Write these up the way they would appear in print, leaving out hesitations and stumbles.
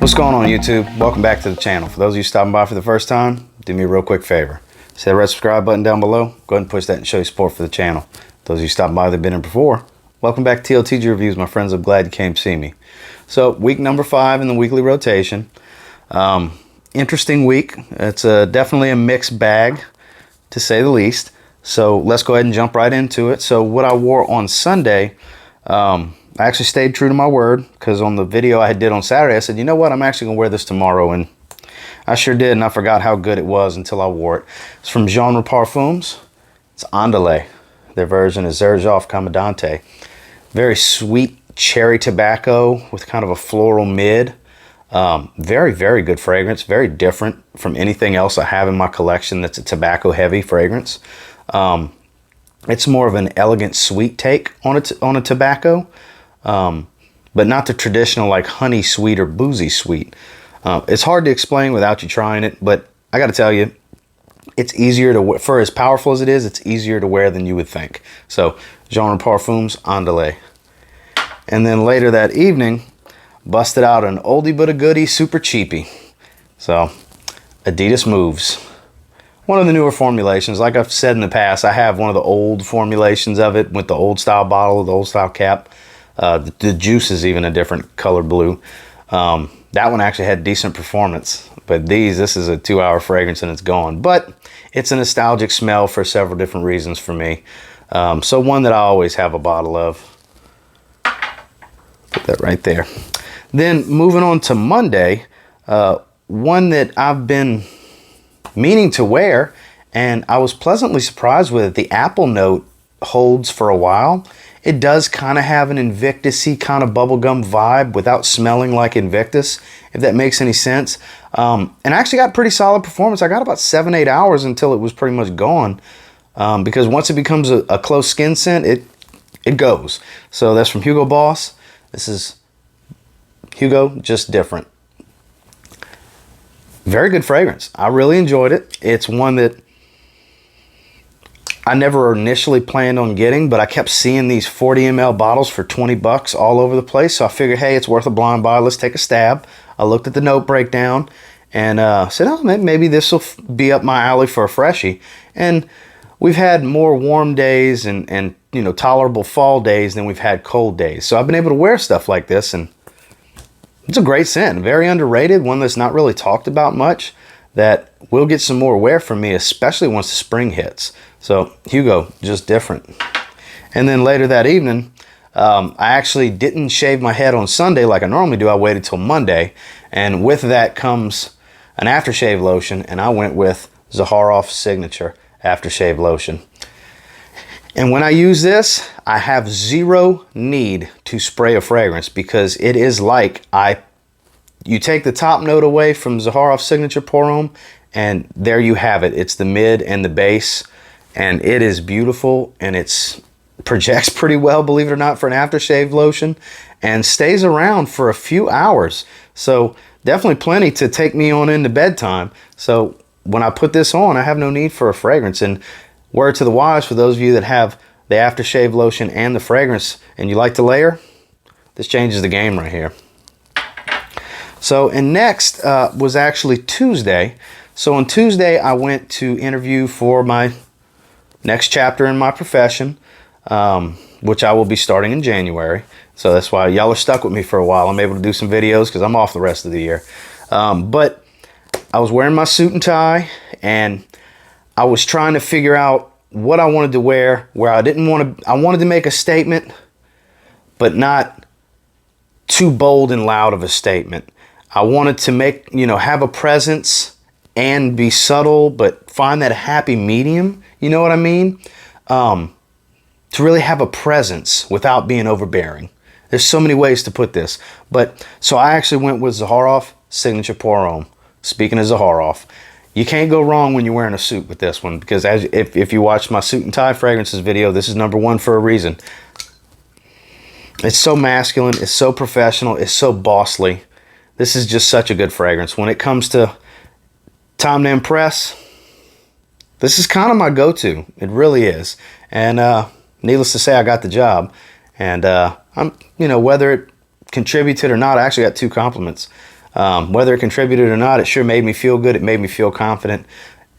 What's going on, YouTube? Welcome back to the channel. For those of you stopping by for the first time, do me a real quick favor. See that red subscribe button down below? Go ahead and push that and show your support for the channel. Those of you stopping by that have been here before, welcome back to TLTG Reviews, my friends. I'm glad you came to see me. So, week number 5 in the weekly rotation. Interesting week. It's definitely a mixed bag, to say the least. So, let's go ahead and jump right into it. So, what I wore on Sunday, I actually stayed true to my word, because on the video I did on Saturday, I said, you know what, I'm actually going to wear this tomorrow, and I sure did, and I forgot how good it was until I wore it. It's from Parfums. It's Andale. Their version is Zaharoff Comandante. Very sweet cherry tobacco with kind of a floral mid. Very, very good fragrance. Very different from anything else I have in my collection that's a tobacco-heavy fragrance. It's more of an elegant sweet take on a tobacco. But not the traditional like honey sweet or boozy sweet. It's hard to explain without you trying it, but I got to tell you, it's easier to wear. For as powerful as it is, it's easier to wear than you would think. So, Parfums, Andale. And then later that evening, busted out an oldie but a goodie, super cheapy. So, Adidas Moves. One of the newer formulations. Like I've said in the past, I have one of the old formulations of it with the old style bottle, the old style cap. The juice is even a different color blue. That one actually had decent performance, but this is a 2-hour fragrance and it's gone. But it's a nostalgic smell for several different reasons for me. So one that I always have a bottle of. Put that right there. Then moving on to Monday, one that I've been meaning to wear, and I was pleasantly surprised with it. The apple note holds for a while. It does kind of have an Invictus-y kind of bubblegum vibe without smelling like Invictus, if that makes any sense. And I actually got pretty solid performance. I got about 7-8 hours until it was pretty much gone. Because once it becomes a close skin scent, it goes. So that's from Hugo Boss. This is Hugo, just different. Very good fragrance. I really enjoyed it. It's one that I never initially planned on getting, but I kept seeing these 40 ml bottles for 20 bucks all over the place. So I figured, hey, it's worth a blind buy. Let's take a stab. I looked at the note breakdown and said, oh, maybe this will be up my alley for a freshie. And we've had more warm days and you know, tolerable fall days than we've had cold days. So I've been able to wear stuff like this, and it's a great scent. Very underrated, one that's not really talked about much, that will get some more wear from me, especially once the spring hits. So Hugo, just different. And then later that evening, I actually didn't shave my head on Sunday like I normally do. I waited till Monday, and with that comes an aftershave lotion, and I went with Zaharoff Signature aftershave lotion. And when I use this, I have zero need to spray a fragrance, because it is like you take the top note away from Zaharoff Signature Pour Homme, and there you have it. It's the mid and the base, and it is beautiful, and it projects pretty well, believe it or not, for an aftershave lotion, and stays around for a few hours. So definitely plenty to take me on into bedtime. So when I put this on, I have no need for a fragrance. And word to the wise, for those of you that have the aftershave lotion and the fragrance and you like to layer, this changes the game right here. So, and next was actually Tuesday. So on Tuesday, I went to interview for my next chapter in my profession, which I will be starting in January. So that's why y'all are stuck with me for a while. I'm able to do some videos because I'm off the rest of the year. But I was wearing my suit and tie, and I was trying to figure out what I wanted to wear, where I wanted to make a statement, but not too bold and loud of a statement. I wanted to make, have a presence and be subtle, but find that happy medium. You know what I mean? To really have a presence without being overbearing. There's so many ways to put this. But so I actually went with Zaharoff Signature Pour Homme. Speaking of Zaharoff, you can't go wrong when you're wearing a suit with this one, because if you watch my suit and tie fragrances video, this is #1 for a reason. It's so masculine, it's so professional, it's so bossly. This is just such a good fragrance. When it comes to time to impress, this is kind of my go-to. It really is. And needless to say, I got the job. And I'm, whether it contributed or not, I actually got 2 compliments. Whether it contributed or not, it sure made me feel good. It made me feel confident,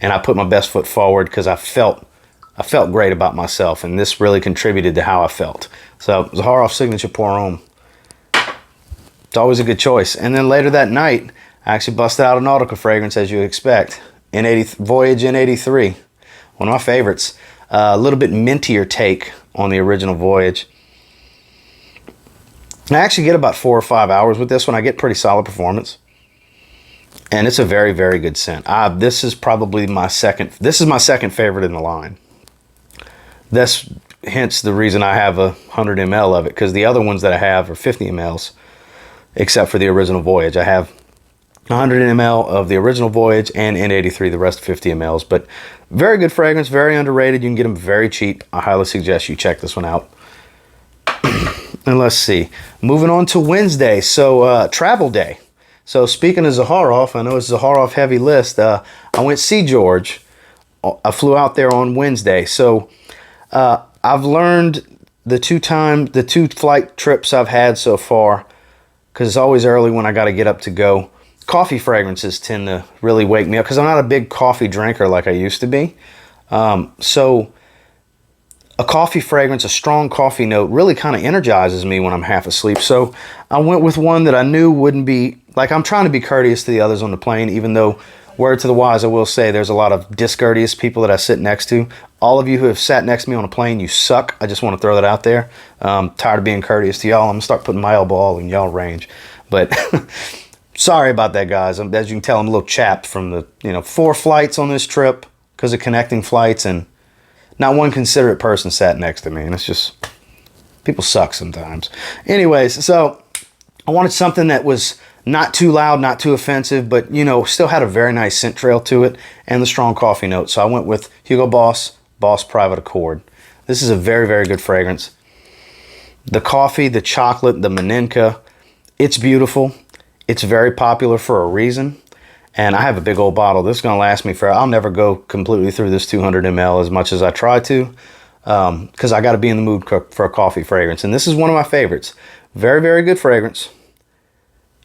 and I put my best foot forward because I felt great about myself, and this really contributed to how I felt. So Zaharoff Signature Pour Homme. It's always a good choice. And then later that night, I actually busted out a Nautica fragrance, as you expect. Voyage N83, one of my favorites. A little bit mintier take on the original Voyage. I actually get about 4 or 5 hours with this one. I get pretty solid performance. And it's a very, very good scent. This is probably my second favorite in the line. That's hence the reason I have 100 ml of it, because the other ones that I have are 50 mls, except for the original Voyage. I have 100 ml of the original Voyage and N83, the rest 50 mls. But very good fragrance, very underrated. You can get them very cheap. I highly suggest you check this one out. And let's see, moving on to Wednesday. So travel day. So speaking of Zaharoff, I know it's a Zaharoff heavy list. I went see George. I flew out there on Wednesday. So I've learned the two flight trips I've had so far, because it's always early when I got to get up to go. Coffee fragrances tend to really wake me up because I'm not a big coffee drinker like I used to be. So a coffee fragrance, a strong coffee note, really kind of energizes me when I'm half asleep. So I went with one that I knew wouldn't be, like, I'm trying to be courteous to the others on the plane, even though, word to the wise, I will say there's a lot of discourteous people that I sit next to. All of you who have sat next to me on a plane, you suck. I just want to throw that out there. Tired of being courteous to y'all. I'm going to start putting my elbow all in y'all range. But sorry about that, guys. As you can tell, I'm a little chapped from the 4 flights on this trip because of connecting flights, and not one considerate person sat next to me. And it's just, people suck sometimes. Anyways, so I wanted something that was not too loud, not too offensive, but, still had a very nice scent trail to it and the strong coffee note. So I went with Hugo Boss Private Accord. This is a very, very good fragrance. The coffee, the chocolate, the Maninka, it's beautiful. It's very popular for a reason. And I have a big old bottle. This is going to last me I'll never go completely through this 200 ml as much as I try to, because I got to be in the mood for a coffee fragrance. And this is one of my favorites. Very, very good fragrance.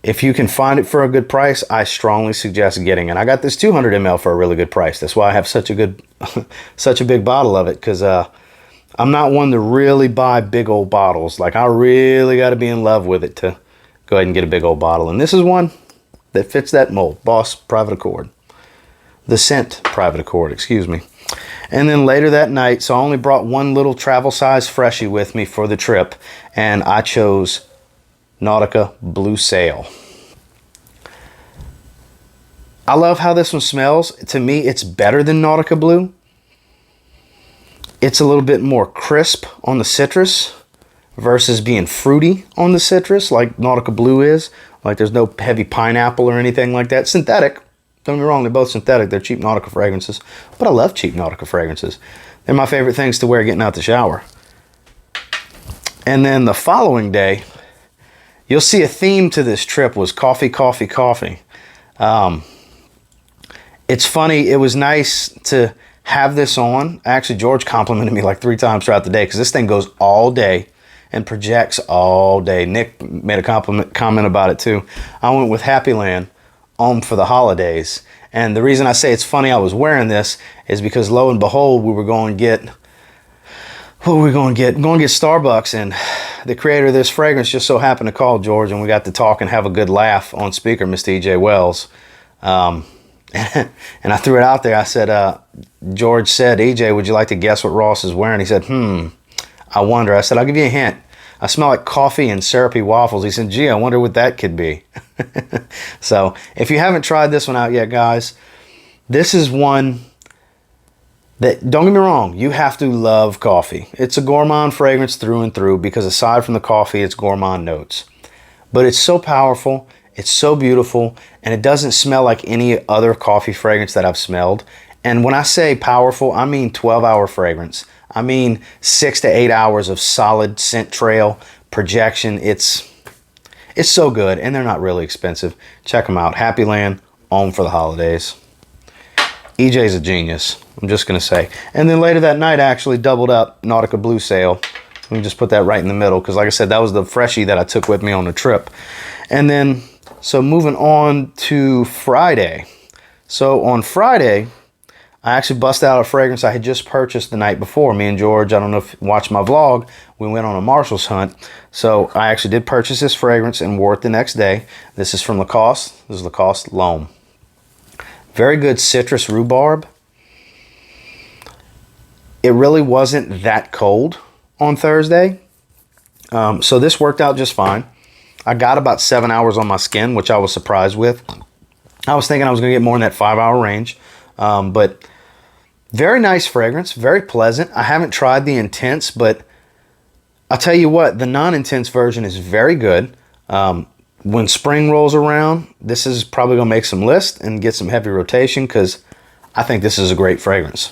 If you can find it for a good price, I strongly suggest getting it. I got this 200 ml for a really good price. That's why I have such a big bottle of it, because I'm not one to really buy big old bottles. Like, I really got to be in love with it to go ahead and get a big old bottle. And this is one that fits that mold. Boss Private Accord. The scent Private Accord, excuse me. And then later that night, so I only brought one little travel size freshie with me for the trip, and I chose Nautica Blue Sail. I love how this one smells. To me, it's better than Nautica Blue. It's a little bit more crisp on the citrus versus being fruity on the citrus like Nautica Blue is. Like, there's no heavy pineapple or anything like that. Synthetic. Don't get me wrong, they're both synthetic. They're cheap Nautica fragrances. But I love cheap Nautica fragrances. They're my favorite things to wear getting out the shower. And then the following day, you'll see a theme to this trip was coffee, coffee, coffee. It's funny. It was nice to have this on. Actually, George complimented me like 3 times throughout the day, because this thing goes all day and projects all day. Nick made a comment about it too. I went with Happy Land Homme for the holidays. And the reason I say it's funny I was wearing this is because, lo and behold, we were going to get, what were we going to get? Going to get Starbucks, and the creator of this fragrance just so happened to call George, and we got to talk and have a good laugh on speaker, Mr. E.J. Wells. And I threw it out there. I said, George said, EJ, would you like to guess what Ross is wearing? He said, I wonder. I said, I'll give you a hint. I smell like coffee and syrupy waffles. He said, gee, I wonder what that could be. So if you haven't tried this one out yet, guys, this is one that, don't get me wrong, you have to love coffee. It's a gourmand fragrance through and through, because aside from the coffee, it's gourmand notes. But it's so powerful, it's so beautiful, and it doesn't smell like any other coffee fragrance that I've smelled. And when I say powerful, I mean 12-hour fragrance. I mean 6 to 8 hours of solid scent trail projection. It's so good, and they're not really expensive. Check them out. Happy Land Homme for the holidays. EJ's a genius, I'm just going to say. And then later that night, I actually doubled up Nautica Blue Sail. Let me just put that right in the middle, because like I said, that was the freshie that I took with me on the trip. And then So moving on to Friday. So on Friday, I actually busted out a fragrance I had just purchased the night before. Me and George, I don't know if you watched my vlog, we went on a Marshall's hunt. So I actually did purchase this fragrance and wore it the next day. This is from Lacoste. This is Lacoste Homme. Very good citrus rhubarb. It really wasn't that cold on Thursday. So this worked out just fine. I got about 7 hours on my skin, which I was surprised with. I was thinking I was going to get more in that 5-hour range. But very nice fragrance, very pleasant. I haven't tried the intense, but I'll tell you what, the non-intense version is very good. When spring rolls around, this is probably going to make some lists and get some heavy rotation because I think this is a great fragrance.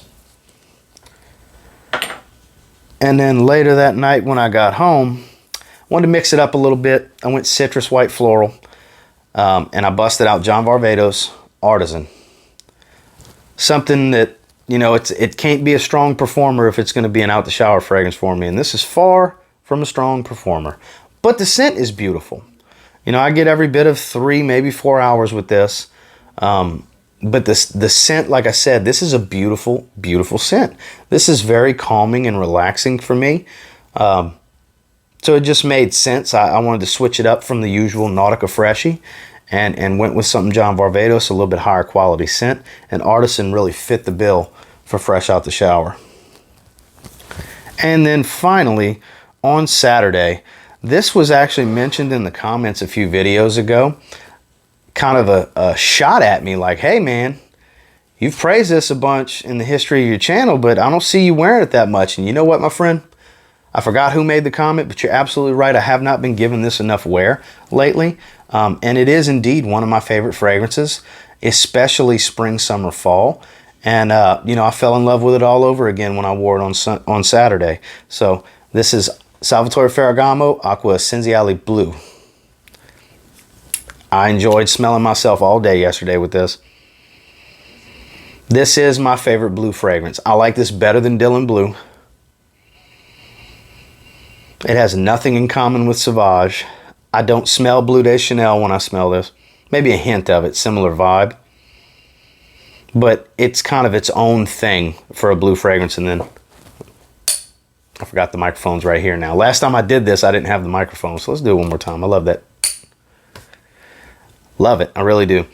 And then later that night when I got home, I wanted to mix it up a little bit. I went citrus white floral, and I busted out John Varvatos Artisan. Something that, you know, it can't be a strong performer if it's going to be an out the shower fragrance for me. And this is far from a strong performer. But the scent is beautiful. You know, I get every bit of 3, maybe 4 hours with this. But the scent, like I said, this is a beautiful, beautiful scent. This is very calming and relaxing for me. So it just made sense. I wanted to switch it up from the usual Nautica Freshie. And went with something John Varvatos, a little bit higher quality scent. And Artisan really fit the bill for fresh out the shower. And then finally, on Saturday, this was actually mentioned in the comments a few videos ago. Kind of a shot at me like, hey man, you've praised this a bunch in the history of your channel, but I don't see you wearing it that much. And you know what, my friend? I forgot who made the comment, but you're absolutely right. I have not been giving this enough wear lately. And it is indeed one of my favorite fragrances, especially spring, summer, fall. And, you know, I fell in love with it all over again when I wore it on Saturday. So this is Salvatore Ferragamo Acqua Essenziale Blue. I enjoyed smelling myself all day yesterday with this. This is my favorite blue fragrance. I like this better than Dylan Blue. It has nothing in common with Sauvage. I don't smell Bleu de Chanel when I smell this. Maybe a hint of it, similar vibe. But it's kind of its own thing for a blue fragrance. And then I forgot the microphone's right here now. Last time I did this, I didn't have the microphone. So let's do it one more time. I love that. Love it. I really do.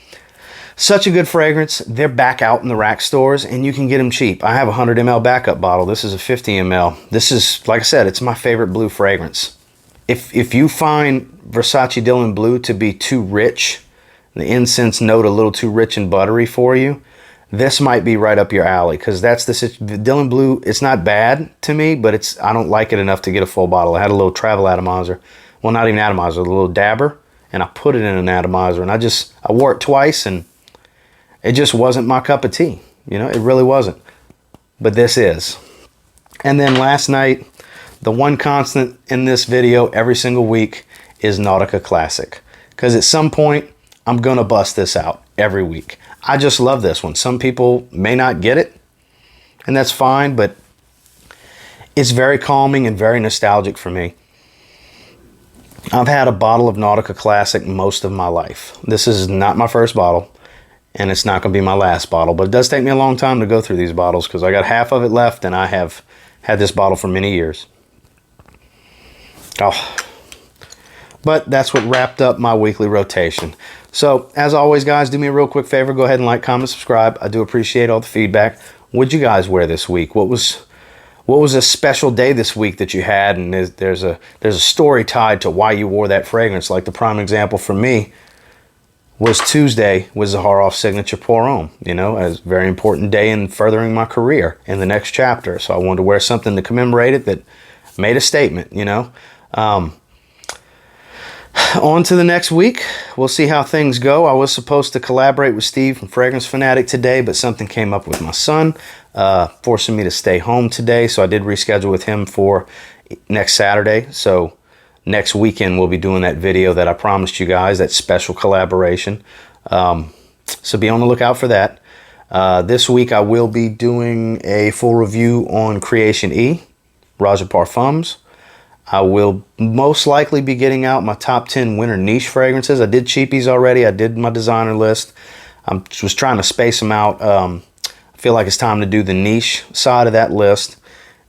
Such a good fragrance. They're back out in the rack stores and you can get them cheap. I have a 100 ml backup bottle. This is a 50 ml. This is, like I said, it's my favorite blue fragrance. If you find Versace Dylan Blue to be too rich, the incense note a little too rich and buttery for you, this might be right up your alley because that's the Dylan Blue. It's not bad to me, but I don't like it enough to get a full bottle. I had a little travel atomizer. Well, not even atomizer, a little dabber, and I put it in an atomizer, and I wore it twice, and it just wasn't my cup of tea. You know, it really wasn't. But this is. And then last night, the one constant in this video every single week is Nautica Classic. Because at some point, I'm going to bust this out every week. I just love this one. Some people may not get it, and that's fine, but it's very calming and very nostalgic for me. I've had a bottle of Nautica Classic most of my life. This is not my first bottle, and it's not going to be my last bottle, but it does take me a long time to go through these bottles because I got half of it left, and I have had this bottle for many years. Oh, but that's what wrapped up my weekly rotation. So, as always, guys, do me a real quick favor. Go ahead and like, comment, subscribe. I do appreciate all the feedback. What'd you guys wear this week? What was a special day this week that you had? And there's a story tied to why you wore that fragrance. Like the prime example for me was Tuesday with Zaharoff Signature Pour Homme. You know, a very important day in furthering my career in the next chapter. So I wanted to wear something to commemorate it that made a statement, you know. On to the next week. We'll see how things go. I was supposed to collaborate with Steve from Fragrance Fanatic today, but something came up with my son, forcing me to stay home today. So I did reschedule with him for next Saturday. So next weekend we'll be doing that video that I promised you guys, that special collaboration. So be on the lookout for that. This week I will be doing a full review on Creation E, Raja Parfums. I will most likely be getting out my top 10 winter niche fragrances. I did cheapies already. I did my designer list. I was trying to space them out. I feel like it's time to do the niche side of that list.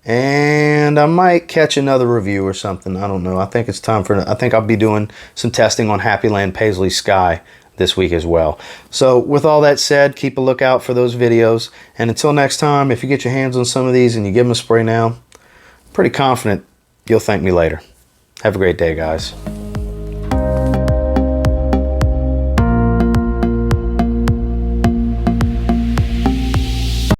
And I might catch another review or something. I don't know. I think it's time I think I'll be doing some testing on Happy Land Paisley Sky this week as well. So with all that said, keep a lookout for those videos. And until next time, if you get your hands on some of these and you give them a spray now, I'm pretty confident you'll thank me later. Have a great day, guys.